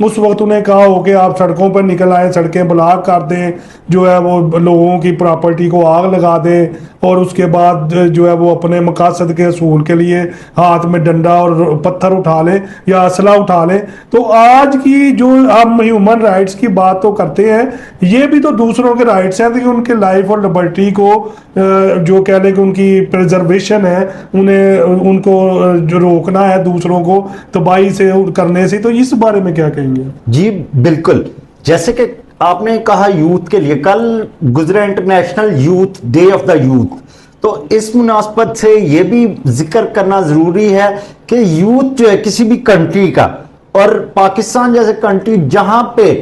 اس وقت انہیں کہا ہو کہ آپ سڑکوں پر نکل آئیں, سڑکیں بلاک کر دیں, جو ہے وہ لوگوں کی پراپرٹی کو آگ لگا دیں, اور اس کے بعد جو ہے وہ اپنے مقاصد کے حصول کے لیے ہاتھ میں ڈنڈا اور پتھر اٹھا لیں یا اسلحہ اٹھا لیں. تو آج کی جو ہم ہیومن رائٹس کی بات تو کرتے ہیں, یہ بھی تو دوسروں کے رائٹس ہیں کہ ان کے لائف اور لبرٹی کو جو کہہ لیں کہ ان کی پریزرویشن ہے, انہیں ان کو جو روکنا ہے دوسروں کو تباہی سے کرنے سے. تو اس بارے میں کیا کہیں گے؟ جی بالکل, جیسے کہ آپ نے کہا یوتھ کے لیے, کل گزرا international youth day of the youth, تو اس مناسبت سے یہ بھی ذکر کرنا ضروری ہے کہ یوتھ جو ہے کسی بھی کنٹری کا, اور پاکستان جیسے کنٹری جہاں پہ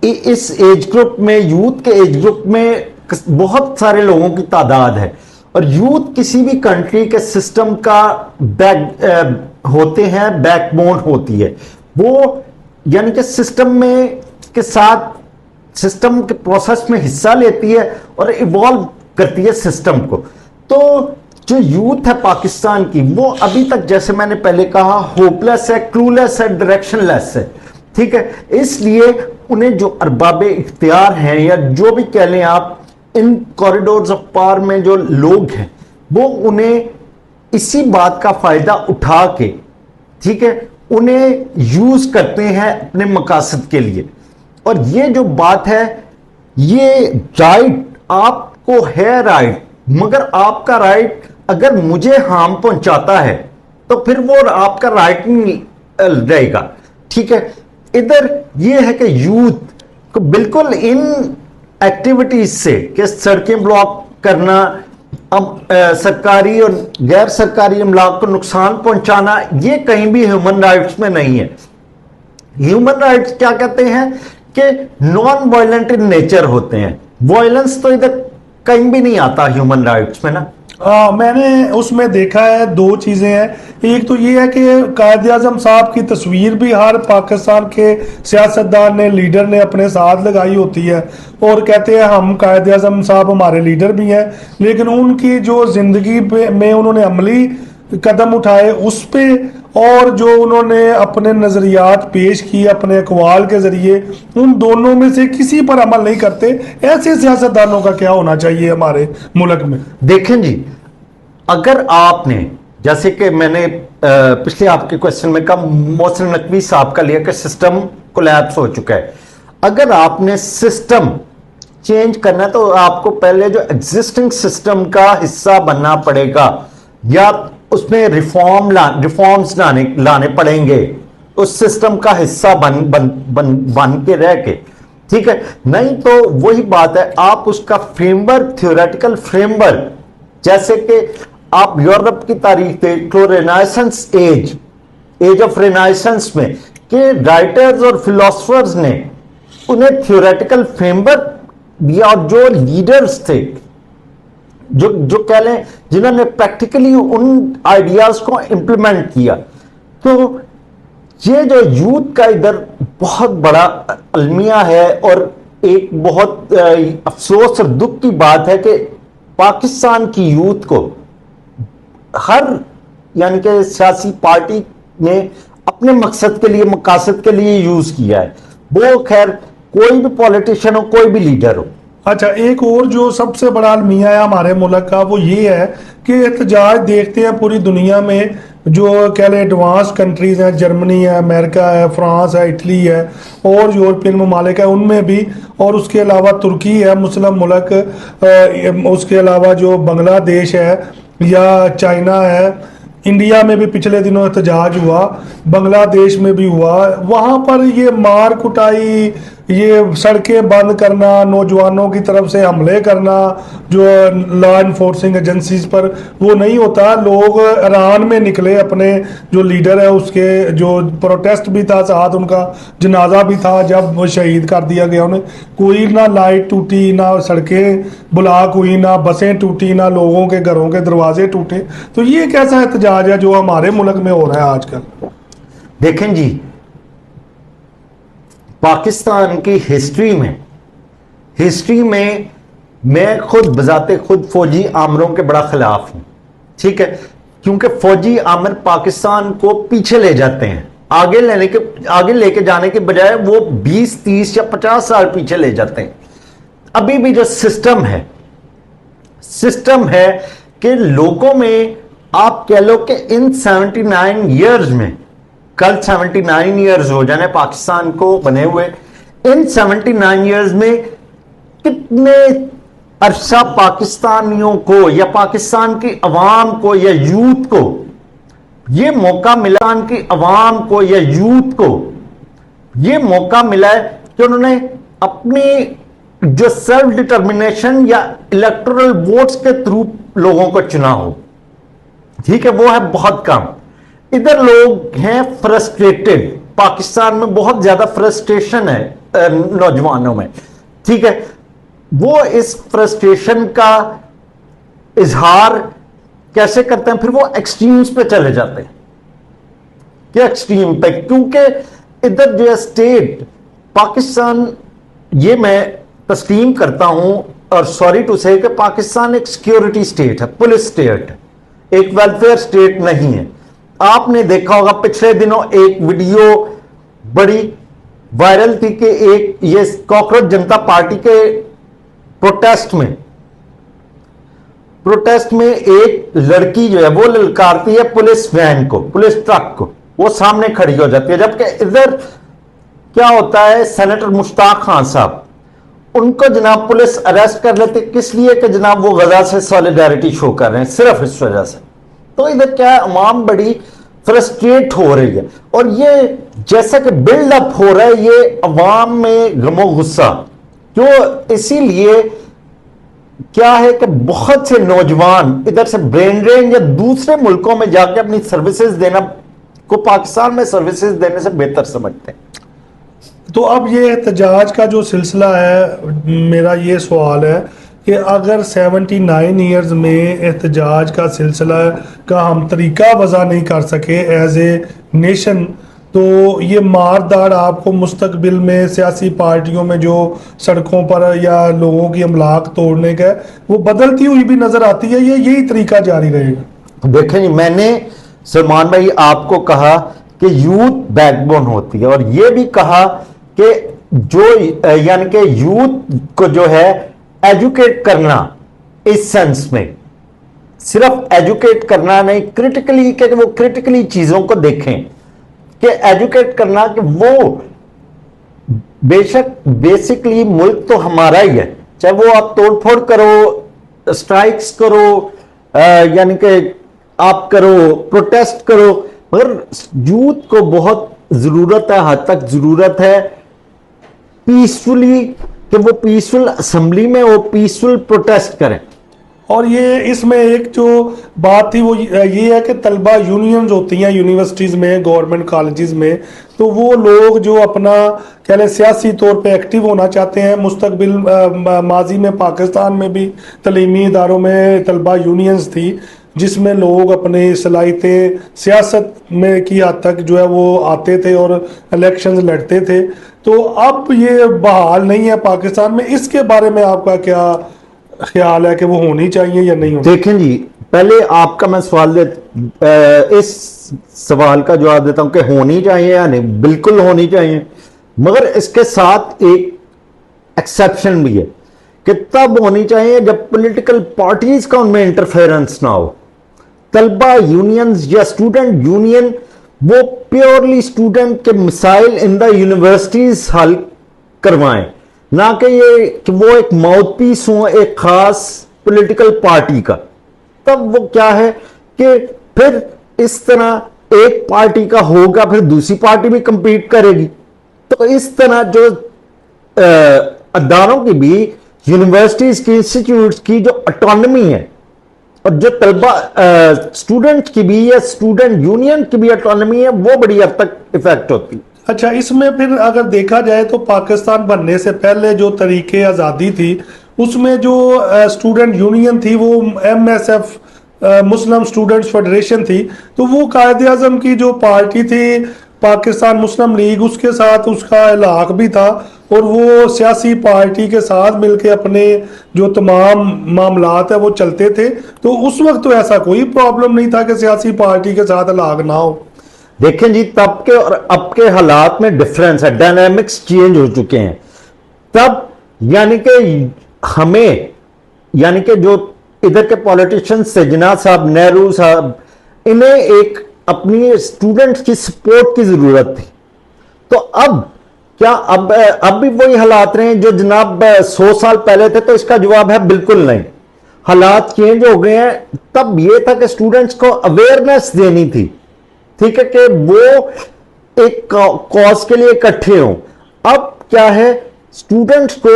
اس ایج گروپ میں, یوتھ کے ایج گروپ میں بہت سارے لوگوں کی تعداد ہے, اور یوتھ کسی بھی کنٹری کے سسٹم کا ہوتے ہیں, بیک بون ہوتی ہے, وہ یعنی کہ سسٹم میں کے ساتھ سسٹم کے پروسیس میں حصہ لیتی ہے اور ایوالو کرتی ہے سسٹم کو. تو جو یوتھ ہے پاکستان کی, وہ ابھی تک جیسے میں نے پہلے کہا ہوپ لیس ہے, کلو لیس ہے, ڈائریکشن لیس ہے, ٹھیک ہے. اس لیے انہیں جو ارباب اختیار ہیں یا جو بھی کہہ لیں آپ, ان کوریڈورز آف پاور میں جو لوگ ہیں, وہ انہیں اسی بات کا فائدہ اٹھا کے, ٹھیک ہے, انہیں یوز کرتے ہیں اپنے مقاصد کے لیے. اور یہ جو بات ہے, یہ رائٹ آپ کو ہے رائٹ, مگر آپ کا رائٹ اگر مجھے ہارم پہنچاتا ہے تو پھر وہ آپ کا رائٹ نہیں رہے گا, ٹھیک ہے. ادھر یہ ہے کہ یوتھ کو بالکل ان ایکٹیویٹیز سے, کہ سڑکیں بلاک کرنا, سرکاری اور غیر سرکاری املاک کو نقصان پہنچانا, یہ کہیں بھی ہیومن رائٹس میں نہیں ہے. ہیومن رائٹس کیا کہتے ہیں کہ نان وائلنٹ ان نیچر ہوتے ہیں. وائلنس تو ادھر کہیں بھی نہیں آتا ہیومن رائٹس میں نا. میں نے اس میں دیکھا ہے دو چیزیں ہیں. ایک تو یہ ہے کہ قائد اعظم صاحب کی تصویر بھی ہر پاکستان کے سیاستدان نے, لیڈر نے اپنے ساتھ لگائی ہوتی ہے, اور کہتے ہیں ہم قائد اعظم صاحب ہمارے لیڈر بھی ہیں, لیکن ان کی جو زندگی میں انہوں نے عملی قدم اٹھائے اس پہ, اور جو انہوں نے اپنے نظریات پیش کیے اپنے اقوال کے ذریعے, ان دونوں میں سے کسی پر عمل نہیں کرتے. ایسے سیاستدانوں کا کیا ہونا چاہیے ہمارے ملک میں؟ دیکھیں جی, اگر آپ نے, جیسے کہ میں نے پچھلے آپ کے کوشچن میں کہا, محسن نقوی صاحب کا لیا کہ سسٹم کولیپس ہو چکا ہے. اگر آپ نے سسٹم چینج کرنا ہے تو آپ کو پہلے جو ایگزسٹنگ سسٹم کا حصہ بننا پڑے گا, یا اس میں ریفارمز لانے پڑیں گے, اس سسٹم کا حصہ بن کے رہ کے, ٹھیک ہے. نہیں تو وہی بات ہے, آپ اس کا frame work, theoretical frame work, جیسے کہ آپ یورپ کی تاریخ دیکھ لو, رینائسنس ایج آف رینائسنس میں, کہ رائٹرز اور فلاسفرز نے انہیں تھیوریٹیکل فریم ورک دیا, اور جو لیڈرز تھے, جو کہہ لیں جنہوں نے پریکٹیکلی ان آئیڈیاز کو امپلیمنٹ کیا. تو یہ جو یوتھ کا ادھر بہت بڑا المیہ ہے, اور ایک بہت افسوس اور دکھ کی بات ہے کہ پاکستان کی یوتھ کو ہر یعنی کہ سیاسی پارٹی نے اپنے مقصد کے لیے, مقاصد کے لیے یوز کیا ہے. وہ خیر کوئی بھی پولیٹیشین ہو, کوئی بھی لیڈر ہو. اچھا, ایک اور جو سب سے بڑا المیہ ہے ہمارے ملک کا, وہ یہ ہے کہ احتجاج دیکھتے ہیں پوری دنیا میں, جو کہہ لیں ایڈوانس کنٹریز ہیں, جرمنی ہے, امریکہ ہے, فرانس ہے, اٹلی ہے, اور یورپین ممالک ہے, ان میں بھی, اور اس کے علاوہ ترکی ہے مسلم ملک, اس کے علاوہ جو بنگلہ دیش ہے یا چائنا ہے, انڈیا میں بھی پچھلے دنوں احتجاج ہوا, بنگلہ دیش میں بھی ہوا. وہاں پر یہ مار کٹائی, یہ سڑکیں بند کرنا, نوجوانوں کی طرف سے حملے کرنا جو لا انفورسنگ ایجنسیز پر, وہ نہیں ہوتا. لوگ ایران میں نکلے, اپنے جو لیڈر ہے اس کے جو پروٹیسٹ بھی تھا, ساتھ ان کا جنازہ بھی تھا جب وہ شہید کر دیا گیا انہیں. کوئی نہ لائٹ ٹوٹی, نہ سڑکیں بلاک ہوئی, نہ بسیں ٹوٹی, نہ لوگوں کے گھروں کے دروازے ٹوٹے. تو یہ کیسا احتجاج ہے جو ہمارے ملک میں ہو رہا ہے آج کل؟ دیکھیں جی, پاکستان کی ہسٹری میں میں خود بذات خود فوجی آمروں کے بڑا خلاف ہوں, ٹھیک ہے, کیونکہ فوجی آمر پاکستان کو پیچھے لے جاتے ہیں. آگے لے کے جانے کے بجائے وہ 20 30 یا 50 سال پیچھے لے جاتے ہیں. ابھی بھی جو سسٹم ہے کہ لوگوں میں آپ کہہ لو کہ ان 79 ایئرز میں، کل 79 ایئرز ہو جانے پاکستان کو بنے ہوئے، ان 79 ایئرز میں کتنے عرصہ پاکستانیوں کو یا پاکستان کی عوام کو یا یوتھ کو یہ موقع ملا، کی عوام کو یا یوتھ کو یہ موقع ملا ہے کہ انہوں نے اپنی جو سیلف ڈٹرمنیشن یا الیکٹورل ووٹس کے تھرو لوگوں کو چنا ہو. ٹھیک ہے، وہ ہے بہت کم. ادھر لوگ ہیں فرسٹریٹڈ، پاکستان میں بہت زیادہ فرسٹریشن ہے نوجوانوں میں. ٹھیک ہے، وہ اس فرسٹریشن کا اظہار کیسے کرتے ہیں؟ پھر وہ ایکسٹریمز پہ چلے جاتے ہیں. کیا ایکسٹریم پہ؟ کیونکہ ادھر جو اسٹیٹ پاکستان، یہ میں تسلیم کرتا ہوں اور سوری ٹو سے کہ پاکستان ایک سیکیورٹی اسٹیٹ ہے، پولیس اسٹیٹ، ایک ویلفیئر اسٹیٹ نہیں ہے. آپ نے دیکھا ہوگا پچھلے دنوں ایک ویڈیو بڑی وائرل تھی کہ یہ کاکروچ جنتا پارٹی کے پروٹیسٹ میں ایک لڑکی جو ہے وہ للکارتی ہے پولیس وین کو، پولیس ٹرک کو، وہ سامنے کھڑی ہو جاتی ہے. جبکہ ادھر کیا ہوتا ہے، سینیٹر مشتاق خان صاحب، ان کو جناب پولیس اریسٹ کر لیتے، کس لیے کہ جناب وہ غزہ سے سولیڈیرٹی شو کر رہے ہیں، صرف اس وجہ سے. تو ادھر کیا ہے، عوام بڑی فرسٹریٹ ہو رہی ہے، اور یہ جیسا کہ بلڈ اپ ہو رہا ہے یہ عوام میں غم و غصہ، جو اسی لیے کیا ہے کہ بہت سے نوجوان ادھر سے برین ڈرین یا دوسرے ملکوں میں جا کے اپنی سروسز دینا کو پاکستان میں سروسز دینے سے بہتر سمجھتے ہیں. تو اب یہ احتجاج کا جو سلسلہ ہے، میرا یہ سوال ہے کہ اگر 79 ایئرز میں احتجاج کا سلسلہ کا ہم طریقہ وضع نہیں کر سکے ایز اے نیشن، تو یہ مارداڑ آپ کو مستقبل میں سیاسی پارٹیوں میں جو سڑکوں پر یا لوگوں کی املاک توڑنے کا وہ بدلتی ہوئی بھی نظر آتی ہے، یہی طریقہ جاری رہے گا؟ دیکھیں جی، میں نے سلمان بھائی آپ کو کہا کہ یوتھ بیک بون ہوتی ہے، اور یہ بھی کہا کہ جو یعنی کہ یوتھ کو جو ہے ایجوکیٹ کرنا، اس سینس میں صرف ایجوکیٹ کرنا نہیں، کرٹیکلی کہ وہ کرٹیکلی چیزوں کو دیکھیں، کہ ایجوکیٹ کرنا کہ وہ بے شک بیسکلی ملک تو ہمارا ہی ہے، چاہے وہ آپ توڑ پھوڑ کرو، اسٹرائکس کرو، یعنی کہ آپ کرو، پروٹیسٹ کرو، مگر یوتھ کو بہت ضرورت ہے، حد تک ضرورت ہے پیسفلی، کہ وہ پیسفل اسمبلی میں وہ پیسفل پروٹیسٹ کریں. اور یہ اس میں ایک جو بات تھی وہ یہ ہے کہ طلبہ یونینز ہوتی ہیں یونیورسٹیز میں، گورنمنٹ کالجز میں، تو وہ لوگ جو اپنا کہہ لیں سیاسی طور پہ ایکٹیو ہونا چاہتے ہیں مستقبل، ماضی میں پاکستان میں بھی تعلیمی اداروں میں طلبہ یونینز تھی جس میں لوگ اپنی صلاحیتیں سیاست میں کی حد تک جو ہے وہ آتے تھے اور الیکشنز لڑتے تھے. تو اب یہ بحال نہیں ہے پاکستان میں، اس کے بارے میں آپ کا کیا خیال ہے کہ وہ ہونی چاہیے یا نہیں ہونی؟ دیکھیں جی، پہلے آپ کا میں سوال اس سوال کا جواب دیتا ہوں کہ ہونی چاہیے یا نہیں. بالکل ہونی چاہیے، مگر اس کے ساتھ ایک ایکسیپشن بھی ہے کہ تب ہونی چاہیے جب پولیٹیکل پارٹیز کا ان میں انٹرفیرنس نہ ہو. طلبہ یونینز یا اسٹوڈنٹ یونین وہ پیورلی اسٹوڈنٹ کے مسائل ان دا یونیورسٹیز حل کروائیں، نہ کہ یہ کہ وہ ایک ماؤتھ پیس ہوں ایک خاص پولیٹیکل پارٹی کا. تب وہ کیا ہے کہ پھر اس طرح ایک پارٹی کا ہوگا، پھر دوسری پارٹی بھی کمپیٹ کرے گی. تو اس طرح جو اداروں کی بھی، یونیورسٹیز کی، انسٹیٹیوٹس کی جو اٹانومی ہے، اور جو طلبہ اسٹوڈنٹ کی بھی یا اسٹوڈنٹ یونین کی بھی اٹانومی ہے، وہ بڑی حد تک افیکٹ ہوتی ہے. اچھا، اس میں پھر اگر دیکھا جائے تو پاکستان بننے سے پہلے جو طریقے آزادی تھی اس میں جو اسٹوڈنٹ یونین تھی وہ MSF مسلم اسٹوڈنٹس فیڈریشن تھی، تو وہ قائد اعظم کی جو پارٹی تھی پاکستان مسلم لیگ، اس کے ساتھ اس کا علاق بھی تھا، اور وہ سیاسی پارٹی کے ساتھ مل کے اپنے جو تمام معاملات ہیں وہ چلتے تھے. تو اس وقت تو ایسا کوئی پرابلم نہیں تھا کہ سیاسی پارٹی کے ساتھ علاق نہ ہو. دیکھیں جی تب کے اور اب کے حالات میں ڈفرنس ہے, ڈائنامکس چینج ہو چکے ہیں. تب یعنی کہ ہمیں, یعنی کہ جو ادھر کے پولیٹیشنز تھے, جناح صاحب, نہرو صاحب, انہیں ایک اپنی اسٹوڈنٹ کی سپورٹ کی ضرورت تھی. تو اب کیا اب بھی وہی حالات رہے ہیں جو جناب 100 سال پہلے تھے؟ تو اس کا جواب ہے بالکل نہیں. حالات چینج ہو گئے ہیں. تب یہ تھا کہ اسٹوڈنٹس کو اویئرنیس دینی تھی, ٹھیک ہے, کہ وہ ایک کاز کے لیے اکٹھے ہوں. اب کیا ہے, اسٹوڈنٹس کو,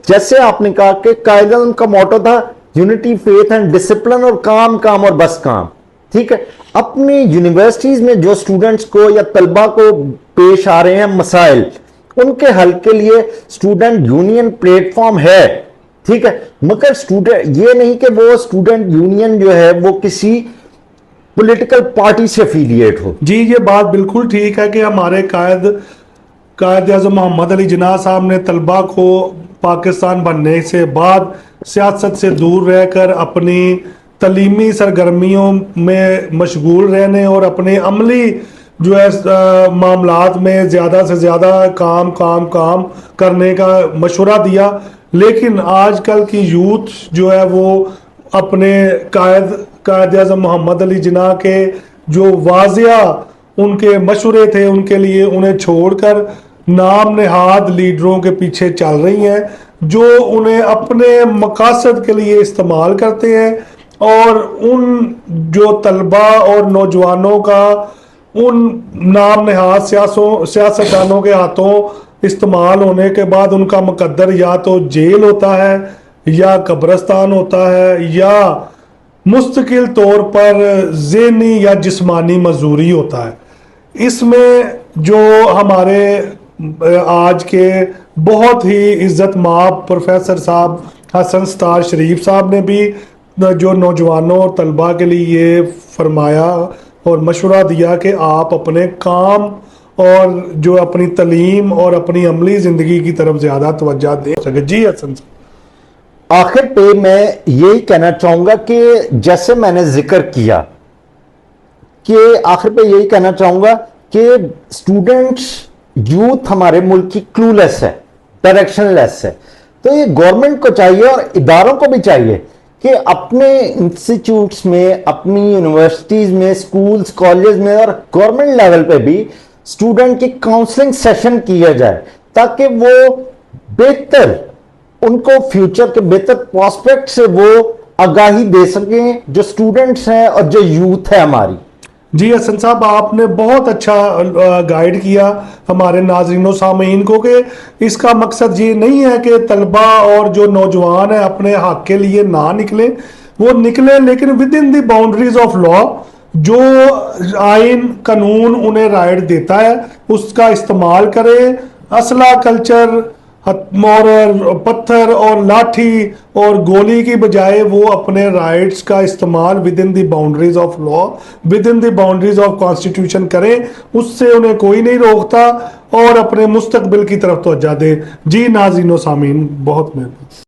جیسے آپ نے کہا کہ قائد اعظم کا موٹو تھا یونٹی, فیتھ اینڈ ڈسپلن, اور کام کام اور بس کام, ٹھیک ہے. اپنی یونیورسٹیز میں جو اسٹوڈنٹس کو یا طلبہ کو پیش آ رہے ہیں مسائل, ان کے حل کے لیے اسٹوڈنٹ یونین پلیٹ فارم ہے, ٹھیک ہے. مگر اسٹوڈنٹ یہ نہیں کہ وہ اسٹوڈنٹ یونین جو ہے وہ کسی پولیٹیکل پارٹی سے افیلیٹ ہو. جی یہ بات بالکل ٹھیک ہے کہ ہمارے قائد اعظم محمد علی جناح صاحب نے طلبہ کو پاکستان بننے سے بعد سیاست سے دور رہ کر اپنی تعلیمی سرگرمیوں میں مشغول رہنے اور اپنے عملی جو ہے معاملات میں زیادہ سے زیادہ کام کرنے کا مشورہ دیا. لیکن آج کل کی یوتھ جو ہے وہ اپنے قائد اعظم محمد علی جناح کے جو واضح ان کے مشورے تھے ان کے لیے, انہیں چھوڑ کر نام نہاد لیڈروں کے پیچھے چل رہی ہیں جو انہیں اپنے مقاصد کے لیے استعمال کرتے ہیں. اور ان جو طلبہ اور نوجوانوں کا ان نام نہاد سیاستدانوں کے ہاتھوں استعمال ہونے کے بعد ان کا مقدر یا تو جیل ہوتا ہے یا قبرستان ہوتا ہے یا مستقل طور پر ذہنی یا جسمانی مزدوری ہوتا ہے. اس میں جو ہمارے آج کے بہت ہی عزت مآب پروفیسر صاحب حسن ستار شریف صاحب نے بھی جو نوجوانوں اور طلبہ کے لیے یہ فرمایا اور مشورہ دیا کہ آپ اپنے کام اور جو اپنی تعلیم اور اپنی عملی زندگی کی طرف زیادہ توجہ دے سکے. جی حسن صاحب, آخر پہ میں یہی کہنا چاہوں گا کہ جیسے میں نے ذکر کیا کہ آخر پہ یہی کہنا چاہوں گا کہ اسٹوڈنٹس, یوتھ ہمارے ملک کی کلو لیس ہے, ڈائریکشن لیس ہے. تو یہ گورنمنٹ کو چاہیے اور اداروں کو بھی چاہیے کہ اپنے انسٹیٹیوٹس میں, اپنی یونیورسٹیز میں, سکولز, کالجز میں اور گورنمنٹ لیول پہ بھی اسٹوڈنٹ کی کاؤنسلنگ سیشن کیا جائے تاکہ وہ بہتر, ان کو فیوچر کے بہتر پراسپیکٹ سے وہ آگاہی دے سکیں جو اسٹوڈنٹس ہیں اور جو یوتھ ہے ہماری. جی حسن صاحب, آپ نے بہت اچھا گائیڈ کیا ہمارے ناظرین و سامعین کو کہ اس کا مقصد یہ نہیں ہے کہ طلبہ اور جو نوجوان ہیں اپنے حق کے لیے نہ نکلیں, وہ نکلیں لیکن with in the boundaries of law, جو آئین قانون انہیں رائٹ دیتا ہے اس کا استعمال کریں. اسلحہ کلچر اور پتھر اور لاٹھی اور گولی کی بجائے وہ اپنے رائٹس کا استعمال with in the boundaries of law, with in the boundaries of constitution کریں. اس سے انہیں کوئی نہیں روکتا اور اپنے مستقبل کی طرف توجہ دیں. جی ناظرین و سامعین, بہت مہربانی.